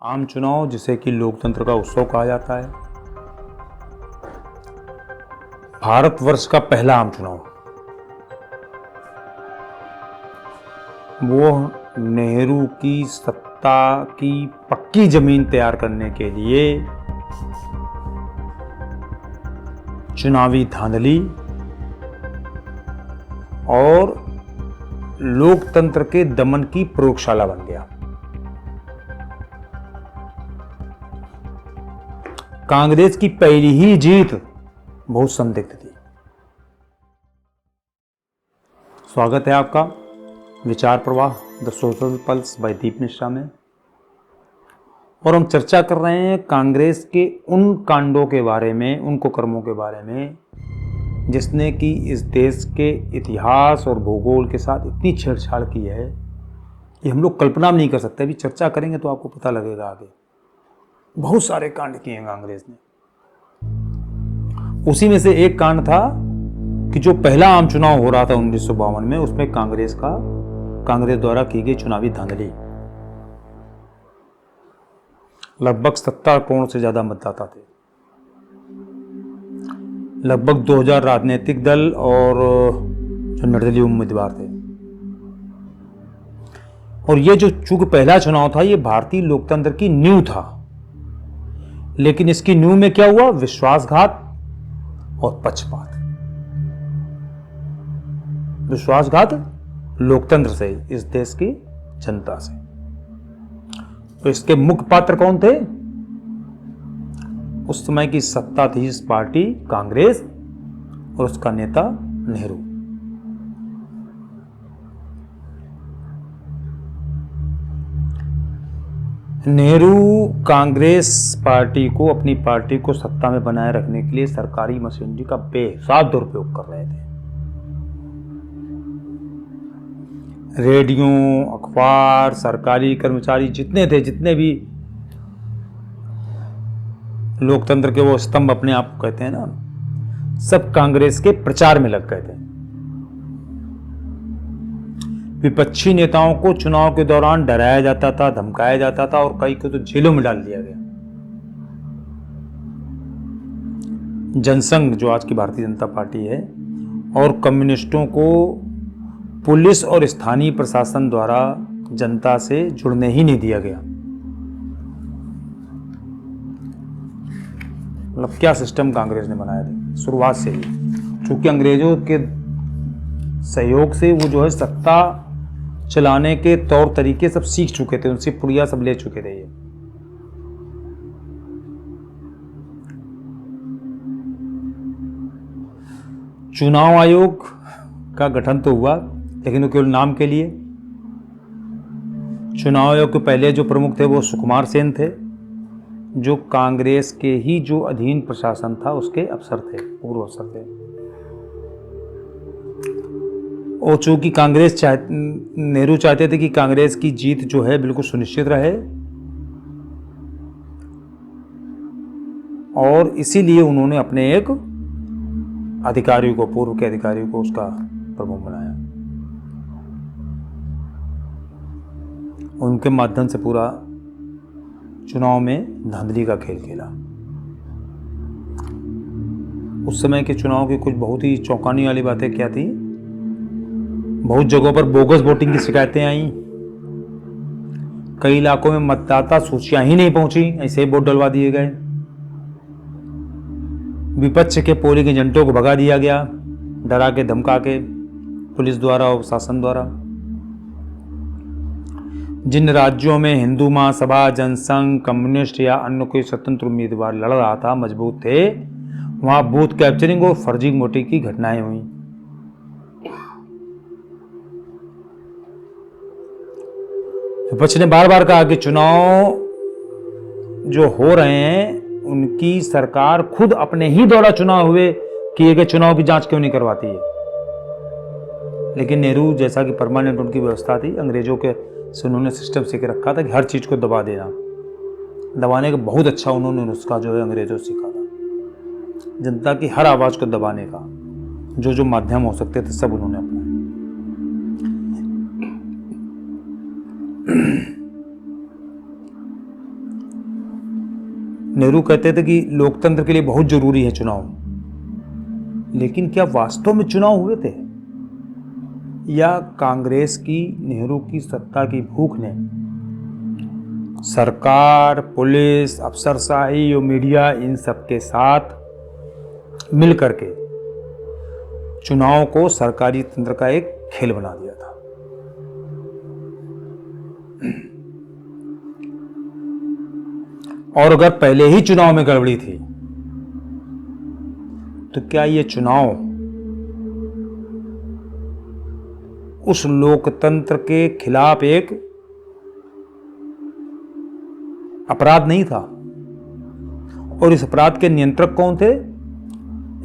आम चुनाव, जिसे कि लोकतंत्र का उत्सव कहा जाता है, भारतवर्ष का पहला आम चुनाव, वो नेहरू की सत्ता की पक्की जमीन तैयार करने के लिए चुनावी धांधली और लोकतंत्र के दमन की प्रयोगशाला बन गया। कांग्रेस की पहली ही जीत बहुत संदिग्ध थी। स्वागत है आपका विचार प्रवाह द सोशल पल्स बाय दीप मिश्रा में, और हम चर्चा कर रहे हैं कांग्रेस के उन कांडों के बारे में, उन कुकर्मों के बारे में जिसने कि इस देश के इतिहास और भूगोल के साथ इतनी छेड़छाड़ की है कि हम लोग कल्पना भी नहीं कर सकते। अभी चर्चा करेंगे तो आपको पता लगेगा आगे। बहुत सारे कांड किए हैं कांग्रेस ने। उसी में से एक कांड था कि जो पहला आम चुनाव हो रहा था 1952 में, उसमें कांग्रेस द्वारा की गई चुनावी धांधली। लगभग 70 करोड़ से ज्यादा मतदाता थे, लगभग 2000 राजनीतिक दल और जो निर्दलीय उम्मीदवार थे। और ये जो चूंकि पहला चुनाव था, ये भारतीय लोकतंत्र की नींव था, लेकिन इसकी नींव में क्या हुआ? विश्वासघात और पक्षपात। विश्वासघात लोकतंत्र से, इस देश की जनता से। तो इसके मुख्य पात्र कौन थे? उस समय की सत्ताधीश पार्टी कांग्रेस और उसका नेता नेहरू। नेहरू कांग्रेस पार्टी को, अपनी पार्टी को सत्ता में बनाए रखने के लिए सरकारी मशीनरी का बेहिसाब दुरुपयोग कर रहे थे। रेडियो, अखबार, सरकारी कर्मचारी जितने थे, जितने भी लोकतंत्र के वो स्तंभ अपने आप को कहते हैं ना, सब कांग्रेस के प्रचार में लग गए थे। विपक्षी नेताओं को चुनाव के दौरान डराया जाता था, धमकाया जाता था और कई को तो जेलों में डाल दिया गया। जनसंघ, जो आज की भारतीय जनता पार्टी है, और कम्युनिस्टों को पुलिस और स्थानीय प्रशासन द्वारा जनता से जुड़ने ही नहीं दिया गया। मतलब क्या सिस्टम कांग्रेस ने बनाया था शुरुआत से ही। चूंकि अंग्रेजों के सहयोग से वो जो है सत्ता चलाने के तौर तरीके सब सीख चुके थे, उनसे पुड़िया सब ले चुके थे ये। चुनाव आयोग का गठन तो हुआ, लेकिन वो केवल नाम के लिए। चुनाव आयोग के पहले जो प्रमुख थे वो सुकुमार सेन थे, जो कांग्रेस के ही जो अधीन प्रशासन था उसके अफसर थे, पूर्व अफसर थे। और चूंकि नेहरू चाहते थे कि कांग्रेस की जीत जो है बिल्कुल सुनिश्चित रहे, और इसीलिए उन्होंने अपने एक अधिकारी को, पूर्व के अधिकारी को उसका प्रमुख बनाया। उनके माध्यम से पूरा चुनाव में धांधली का खेल खेला। उस समय के चुनाव की कुछ बहुत ही चौंकाने वाली बातें क्या थी? बहुत जगहों पर बोगस वोटिंग की शिकायतें आई। कई इलाकों में मतदाता सूचियां ही नहीं पहुंची, ऐसे ही वोट डलवा दिए गए। विपक्ष के पोलिंग एजेंटों को भगा दिया गया, डरा के धमका के, पुलिस द्वारा और शासन द्वारा। जिन राज्यों में हिंदू महासभा, जनसंघ, कम्युनिस्ट या अन्य कोई स्वतंत्र उम्मीदवार लड़ रहा था, मजबूत थे, वहां बूथ कैप्चरिंग और फर्जी वोटिंग की घटनाएं हुई। विपक्ष ने बार बार कहा कि चुनाव जो हो रहे हैं उनकी सरकार खुद अपने ही द्वारा चुनाव हुए किए गए चुनाव की जांच क्यों नहीं करवाती है। लेकिन नेहरू, जैसा कि परमानेंट उनकी व्यवस्था थी, अंग्रेजों के से उन्होंने सिस्टम सीख रखा था कि हर चीज को दबा देना। दबाने का बहुत अच्छा उन्होंने नुस्खा जो है अंग्रेजों से सीखा था। जनता की हर आवाज को दबाने का जो जो माध्यम हो सकते थे सब उन्होंने अपनाए। नेहरू कहते थे कि लोकतंत्र के लिए बहुत जरूरी है चुनाव, लेकिन क्या वास्तव में चुनाव हुए थे, या कांग्रेस की, नेहरू की सत्ता की भूख ने सरकार, पुलिस, अफसरशाही और मीडिया इन सब के साथ मिल करके चुनाव को सरकारी तंत्र का एक खेल बना दिया था। और अगर पहले ही चुनाव में गड़बड़ी थी तो क्या ये चुनाव उस लोकतंत्र के खिलाफ एक अपराध नहीं था? और इस अपराध के नियंत्रक कौन थे,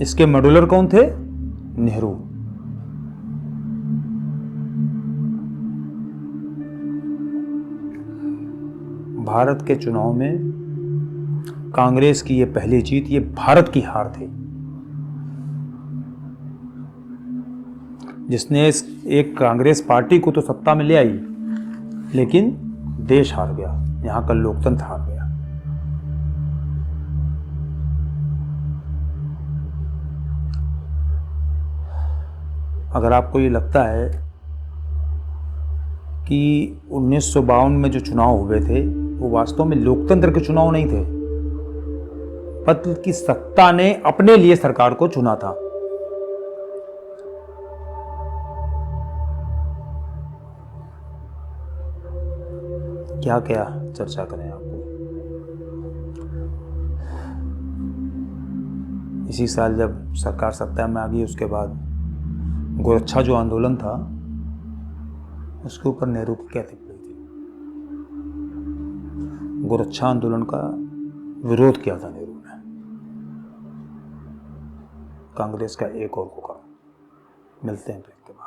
इसके मॉड्यूलर कौन थे? नेहरू। भारत के चुनाव में कांग्रेस की ये पहली जीत, ये भारत की हार थी, जिसने एक कांग्रेस पार्टी को तो सत्ता में ले आई, लेकिन देश हार गया, यहां का लोकतंत्र हार गया। अगर आपको ये लगता है कि 1952 में जो चुनाव हुए थे वो वास्तव में लोकतंत्र के चुनाव नहीं थे, बल्कि सत्ता ने अपने लिए सरकार को चुना था, क्या क्या चर्चा करें आपको। इसी साल जब सरकार सत्ता में आ गई, उसके बाद गोरक्षा जो आंदोलन था उसके ऊपर नेहरू की क्या टिप्पणी थी? गोरक्षा आंदोलन का विरोध किया था नेहरू ने, कांग्रेस का एक और होगा। मिलते हैं ब्रेक के बाद।